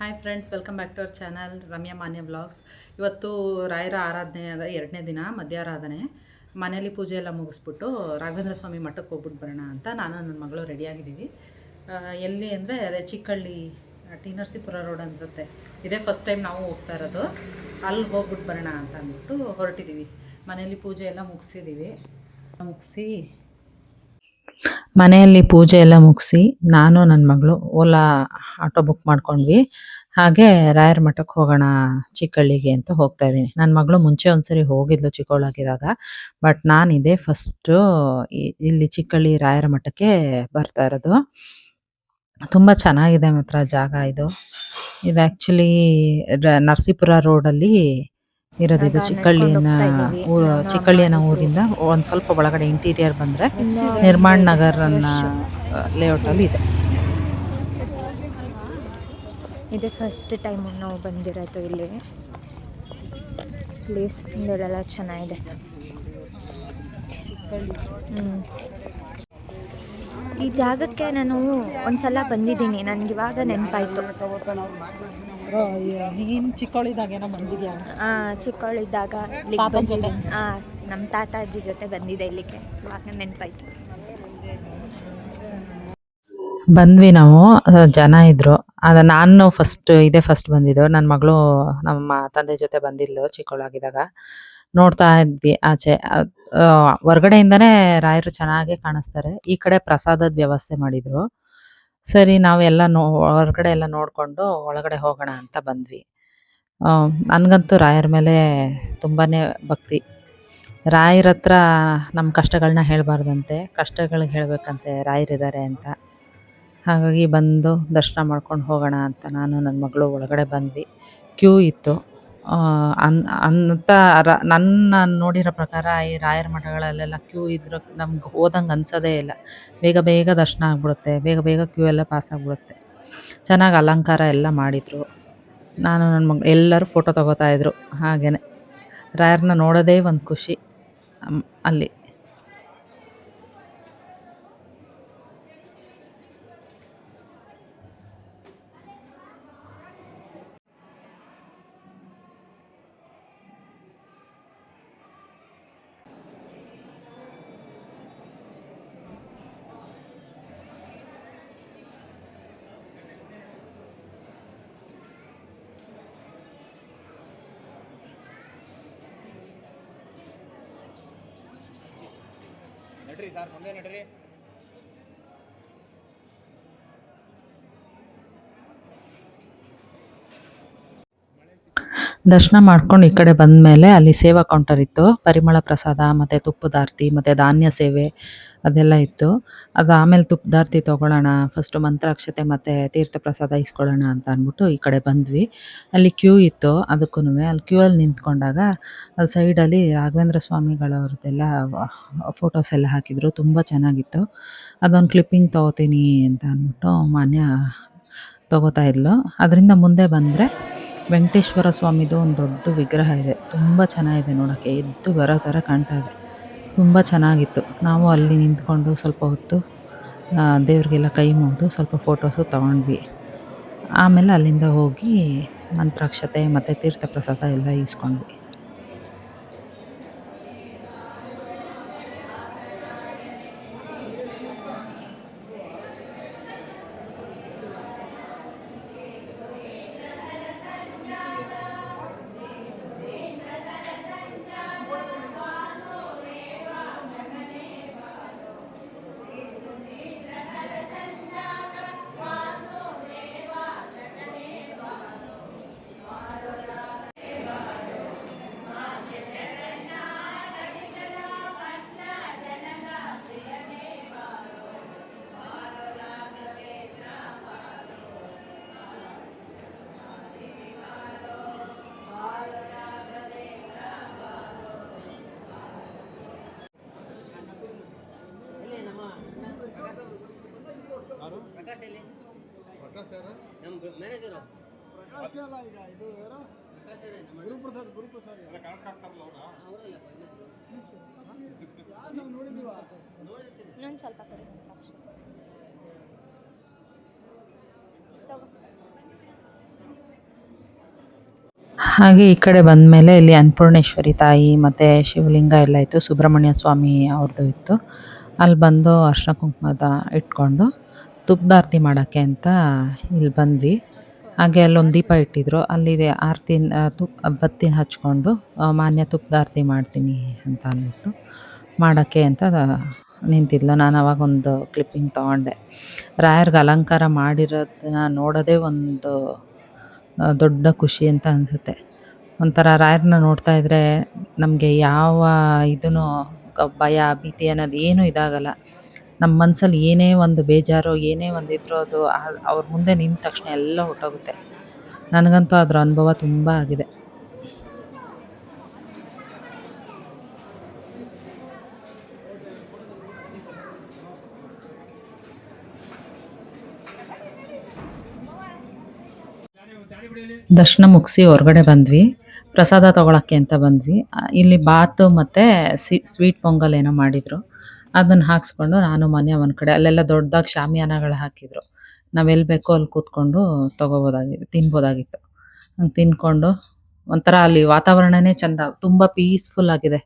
Hi friends, welcome back to our channel Ramya Manya vlogs. ಇವತ್ತು ರಾಯರ ಆರಾಧನೆ ಅದ 2ನೇ ದಿನ ಮಧ್ಯಾರಾಧನೆ. ಮನೇಲಿ ಪೂಜೆ ಎಲ್ಲ ಮುಗಿಸ್ಬಿಟ್ಟು ರಾಘವೇಂದ್ರ ಸ್ವಾಮಿ ಮಠಕ್ಕೆ ಹೋಗ್ಬಿಟ್ಟು ಬರೋಣ ಅಂತ ನಾನು ನನ್ನ ಮಗಳು ರೆಡಿಯಾಗಿದ್ದೀವಿ. ಎಲ್ಲಿ ಅಂದರೆ ಅದೇ ಚಿಕ್ಕಳ್ಳಿ ಟಿ ನರಸೀಪುರ ರೋಡ್ ಅನಿಸುತ್ತೆ. ಇದೇ ಫಸ್ಟ್ ಟೈಮ್ ನಾವು ಹೋಗ್ತಾ ಇರೋದು. ಅಲ್ಲಿ ಹೋಗ್ಬಿಟ್ಟು ಬರೋಣ ಅಂತ ಅಂದ್ಬಿಟ್ಟು ಹೊರಟಿದ್ದೀವಿ. ಮನೇಲಿ ಪೂಜೆ ಎಲ್ಲ ಮುಗಿಸಿ ಮನೆಯಲ್ಲಿ ಪೂಜೆ ಎಲ್ಲ ಮುಗಿಸಿ ನಾನು ನನ್ನ ಮಗಳು ಓಲಾ ಆಟೋ ಬುಕ್ ಮಾಡ್ಕೊಂಡ್ವಿ. ಹಾಗೆ ರಾಯರ ಮಠಕ್ಕೆ ಹೋಗೋಣ ಚಿಕ್ಕಳ್ಳಿಗೆ ಅಂತ ಹೋಗ್ತಾ ಇದ್ದೀನಿ. ನನ್ನ ಮಗಳು ಮುಂಚೆ ಒಂದ್ಸರಿ ಹೋಗಿದ್ಲು ಚಿಕ್ಕವಳಾಗಿದ್ದಾಗ. ಬಟ್ ನಾನು ಇದೇ ಫಸ್ಟು ಇಲ್ಲಿ ಚಿಕ್ಕಳ್ಳಿ ರಾಯರ ಮಠಕ್ಕೆ ಬರ್ತಾ ಇರೋದು. ತುಂಬ ಚೆನ್ನಾಗಿದೆ ಮಾತ್ರ ಜಾಗ ಇದು. ಇದು ಆ್ಯಕ್ಚುಲಿ ನರಸೀಪುರ ರೋಡಲ್ಲಿ ಇರೋದಿದು. ಚಿಕ್ಕಳ್ಳಿ ಅನ್ನೋ ಊರಿಂದ ಒಂದು ಸ್ವಲ್ಪ ಒಳಗಡೆ ಇಂಟೀರಿಯರ್ ಬಂದರೆ ನಿರ್ಮಾಣ್ ನಗರ್ ಅನ್ನೋ ಲೇಔಟಲ್ಲಿ ಇದೆ. ಇದೇ ಫಸ್ಟ್ ಟೈಮ್ ನಾವು ಬಂದಿರೋದು ಇಲ್ಲಿ. ಪ್ಲೇಸ್ ಎಲ್ಲ ಚೆನ್ನಾಗಿದೆ. ಈ ಜಾಗಕ್ಕೆ ನಾನು ಒಂದ್ಸಲ ಬಂದಿದ್ದೀನಿ, ನನಗೆ ಇವಾಗ ನೆನಪಾಯಿತು. ನೀನು ಚಿಕ್ಕವಳಿದ್ದಾಗೇನೋ ಬಂದಿದ್ಯಾ? ಚಿಕ್ಕವಳಿದ್ದಾಗ ನಮ್ಮ ತಾತ ಅಜ್ಜಿ ಜೊತೆ ಬಂದಿದ್ದೆ ಇಲ್ಲಿಗೆ, ಇವಾಗ ನೆನಪಾಯಿತು. ಬಂದ್ವಿ ನಾವು, ಜನ ಇದ್ದರು. ನಾನು ಇದೇ ಫಸ್ಟ್ ಬಂದಿದ್ದು. ನನ್ನ ಮಗಳು ನಮ್ಮ ತಂದೆ ಜೊತೆ ಬಂದಿದ್ಲು ಚಿಕ್ಕವಳಾಗಿದ್ದಾಗ. ನೋಡ್ತಾ ಇದ್ವಿ ಆಚೆ. ಹೊರ್ಗಡೆಯಿಂದನೇ ರಾಯರು ಚೆನ್ನಾಗೇ ಕಾಣಿಸ್ತಾರೆ. ಈ ಕಡೆ ಪ್ರಸಾದದ ವ್ಯವಸ್ಥೆ ಮಾಡಿದರು. ಸರಿ, ನಾವೆಲ್ಲ ಹೊರಗಡೆ ಎಲ್ಲ ನೋಡಿಕೊಂಡು ಒಳಗಡೆ ಹೋಗೋಣ ಅಂತ ಬಂದ್ವಿ. ನನಗಂತೂ ರಾಯರ ಮೇಲೆ ತುಂಬಾ ಭಕ್ತಿ. ರಾಯರ ಹತ್ರ ನಮ್ಮ ಕಷ್ಟಗಳನ್ನ ಹೇಳಬಾರ್ದಂತೆ, ಕಷ್ಟಗಳಿಗೆ ಹೇಳಬೇಕಂತೆ ರಾಯರಿದ್ದಾರೆ ಅಂತ. ಹಾಗಾಗಿ ಬಂದು ದರ್ಶನ ಮಾಡ್ಕೊಂಡು ಹೋಗೋಣ ಅಂತ ನಾನು ನನ್ನ ಮಗಳು ಒಳಗಡೆ ಬಂದ್ವಿ. ಕ್ಯೂ ಇತ್ತು. ನನ್ನ ನೋಡಿರೋ ಪ್ರಕಾರ ಈ ರಾಯರ ಮಠಗಳಲ್ಲೆಲ್ಲ ಕ್ಯೂ ಇದ್ರೆ ನಮ್ಗೆ ಹೋದಂಗೆ ಅನ್ಸೋದೇ ಇಲ್ಲ. ಬೇಗ ಬೇಗ ದರ್ಶನ ಆಗಿಬಿಡುತ್ತೆ, ಬೇಗ ಬೇಗ ಕ್ಯೂ ಎಲ್ಲ ಪಾಸ್ ಆಗಿಬಿಡುತ್ತೆ. ಚೆನ್ನಾಗಿ ಅಲಂಕಾರ ಎಲ್ಲ ಮಾಡಿದರು. ನಾನು ನನ್ನ ಮಗಳು ಎಲ್ಲರೂ ಫೋಟೋ ತೊಗೋತಾಯಿದ್ರು. ಹಾಗೆಯೇ ರಾಯರನ್ನ ನೋಡೋದೇ ಒಂದು ಖುಷಿ ಅಲ್ಲಿ. ನಡ್ರಿ ಸರ್, ಮುಂದೆ ನಡ್ರಿ. ದರ್ಶನ ಮಾಡ್ಕೊಂಡು ಈ ಕಡೆ ಬಂದ ಮೇಲೆ ಅಲ್ಲಿ ಸೇವಾ ಕೌಂಟರ್ ಇತ್ತು. ಪರಿಮಳ ಪ್ರಸಾದ ಮತ್ತು ತುಪ್ಪದಾರ್ತಿ ಮತ್ತು ಧಾನ್ಯ ಸೇವೆ ಅದೆಲ್ಲ ಇತ್ತು. ಅದು ಆಮೇಲೆ ತುಪ್ಪದಾರ್ತಿ ತೊಗೊಳ್ಳೋಣ, ಫಸ್ಟು ಮಂತ್ರಾಕ್ಷತೆ ಮತ್ತು ತೀರ್ಥ ಪ್ರಸಾದ ಇಸ್ಕೊಳ್ಳೋಣ ಅಂತ ಅಂದ್ಬಿಟ್ಟು ಈ ಕಡೆ ಬಂದ್ವಿ. ಅಲ್ಲಿ ಕ್ಯೂ ಇತ್ತು. ಅದಕ್ಕೂ ಅಲ್ಲಿ ಕ್ಯೂ ಅಲ್ಲಿ ನಿಂತ್ಕೊಂಡಾಗ ಅಲ್ಲಿ ಸೈಡಲ್ಲಿ ರಾಘವೇಂದ್ರ ಸ್ವಾಮಿಗಳವ್ರದ್ದೆಲ್ಲ ಫೋಟೋಸ್ ಎಲ್ಲ ಹಾಕಿದರು. ತುಂಬ ಚೆನ್ನಾಗಿತ್ತು. ಅದೊಂದು ಕ್ಲಿಪ್ಪಿಂಗ್ ತೊಗೋತೀನಿ ಅಂತ ಅಂದ್ಬಿಟ್ಟು ಮಾನ್ಯ ತೊಗೋತಾ ಇದ್ಲು. ಅದರಿಂದ ಮುಂದೆ ಬಂದರೆ ವೆಂಕಟೇಶ್ವರ ಸ್ವಾಮಿದು ಒಂದು ದೊಡ್ಡ ವಿಗ್ರಹ ಇದೆ. ತುಂಬ ಚೆನ್ನಾಗಿದೆ ನೋಡೋಕ್ಕೆ, ಎದ್ದು ಬರೋ ಥರ ಕಾಣ್ತಾ ಇದೆ. ತುಂಬ ಚೆನ್ನಾಗಿತ್ತು. ನಾವು ಅಲ್ಲಿ ನಿಂತ್ಕೊಂಡು ಸ್ವಲ್ಪ ಹೊತ್ತು ದೇವ್ರಿಗೆಲ್ಲ ಕೈ ಮುಗಿದು ಸ್ವಲ್ಪ ಫೋಟೋಸು ತೊಗೊಂಡ್ವಿ. ಆಮೇಲೆ ಅಲ್ಲಿಂದ ಹೋಗಿ ಮಂತ್ರಾಕ್ಷತೆ ಮತ್ತು ತೀರ್ಥ ಪ್ರಸಾದ ಎಲ್ಲ ಈಸ್ಕೊಂಡ್ವಿ. ಪ್ರಕಾಶ್ ಎಲ್ಲಿ? ನಮ್ಮ ಮ್ಯಾನೇಜರ್ ಗುರುಪ್ರಸಾದ್ ನಾನು ಸ್ವಲ್ಪ ತಗೋ. ಹಾಗೆ ಈ ಕಡೆ ಬಂದಮೇಲೆ ಇಲ್ಲಿ ಅನ್ನಪೂರ್ಣೇಶ್ವರಿ ತಾಯಿ ಮತ್ತು ಶಿವಲಿಂಗ ಎಲ್ಲ ಇತ್ತು. ಸುಬ್ರಹ್ಮಣ್ಯ ಸ್ವಾಮಿ ಅವ್ರದ್ದು ಇತ್ತು. ಅಲ್ಲಿ ಬಂದು ಅರಿಶಿನ ಕುಂಕುಮದ ಇಟ್ಕೊಂಡು ತುಪ್ಪದಾರತಿ ಮಾಡೋಕ್ಕೆ ಅಂತ ಇಲ್ಲಿ ಬಂದ್ವಿ. ಹಾಗೆ ಅಲ್ಲೊಂದು ದೀಪ ಇಟ್ಟಿದ್ರು. ಅಲ್ಲಿದೆ ಆರತಿ ಬತ್ತಿ ಹಚ್ಕೊಂಡು ಮಾನ್ಯ ತುಪ್ಪದಾರತಿ ಮಾಡ್ತೀನಿ ಅಂತ ಅಂದ್ಬಿಟ್ಟು ಮಾಡೋಕ್ಕೆ ಅಂತ ನಿಂತಿದ್ಲು. ನಾನು ಅವಾಗೊಂದು ಕ್ಲಿಪ್ಪಿಂಗ್ ತೊಗೊಂಡೆ. ರಾಯರ್ಗೆ ಅಲಂಕಾರ ಮಾಡಿರೋದನ್ನ ನೋಡೋದೇ ಒಂದು ದೊಡ್ಡ ಖುಷಿ ಅಂತ ಅನಿಸುತ್ತೆ. ಒಂಥರ ರಾಯರನ್ನ ನೋಡ್ತಾ ಇದ್ದರೆ ನಮಗೆ ಯಾವ ಇದೂ ಭಯ ಭೀತಿ ಅನ್ನೋದು ಏನೂ ಇದಾಗಲ್ಲ. ನಮ್ಮ ಮನಸ್ಸಲ್ಲಿ ಏನೇ ಒಂದು ಬೇಜಾರು ಏನೇ ಒಂದು ಇದ್ರೂ ಅದು ಅವ್ರ ಮುಂದೆ ನಿಂತ ತಕ್ಷಣ ಎಲ್ಲ ಹೊರ್ಟೋಗುತ್ತೆ. ನನಗಂತೂ ಅದ್ರ ಅನುಭವ ತುಂಬ ಆಗಿದೆ. ದರ್ಶನ ಮುಗಿಸಿ ಹೊರಗಡೆ ಬಂದ್ವಿ. ಪ್ರಸಾದ ತೊಗೊಳಕ್ಕೆ ಅಂತ ಬಂದ್ವಿ. ಇಲ್ಲಿ ಬಾತು ಮತ್ತು ಸ್ವೀಟ್ ಪೊಂಗಲ್ ಏನೋ ಮಾಡಿದರು. ಅದನ್ನು ಹಾಕ್ಸ್ಕೊಂಡು ನಾನು ಮನೆ ಒಂದು ಕಡೆ ಅಲ್ಲೆಲ್ಲ ದೊಡ್ಡದಾಗಿ ಶಾಮಿಯಾನಗಳು ಹಾಕಿದ್ರು. ನಾವೆಲ್ಲಿ ಬೇಕೋ ಅಲ್ಲಿ ಕೂತ್ಕೊಂಡು ತಿನ್ಬೋದಾಗಿತ್ತು. ಹಂಗೆ ತಿಂದ್ಕೊಂಡು ಒಂಥರ ಅಲ್ಲಿ ವಾತಾವರಣನೇ ಚೆಂದ. ತುಂಬ ಪೀಸ್‌ಫುಲ್ ಆಗಿದೆ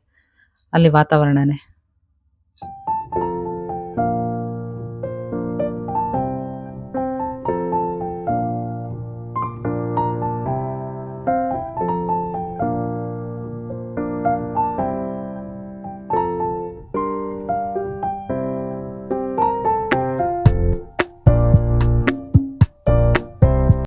ಅಲ್ಲಿ ವಾತಾವರಣನೇ.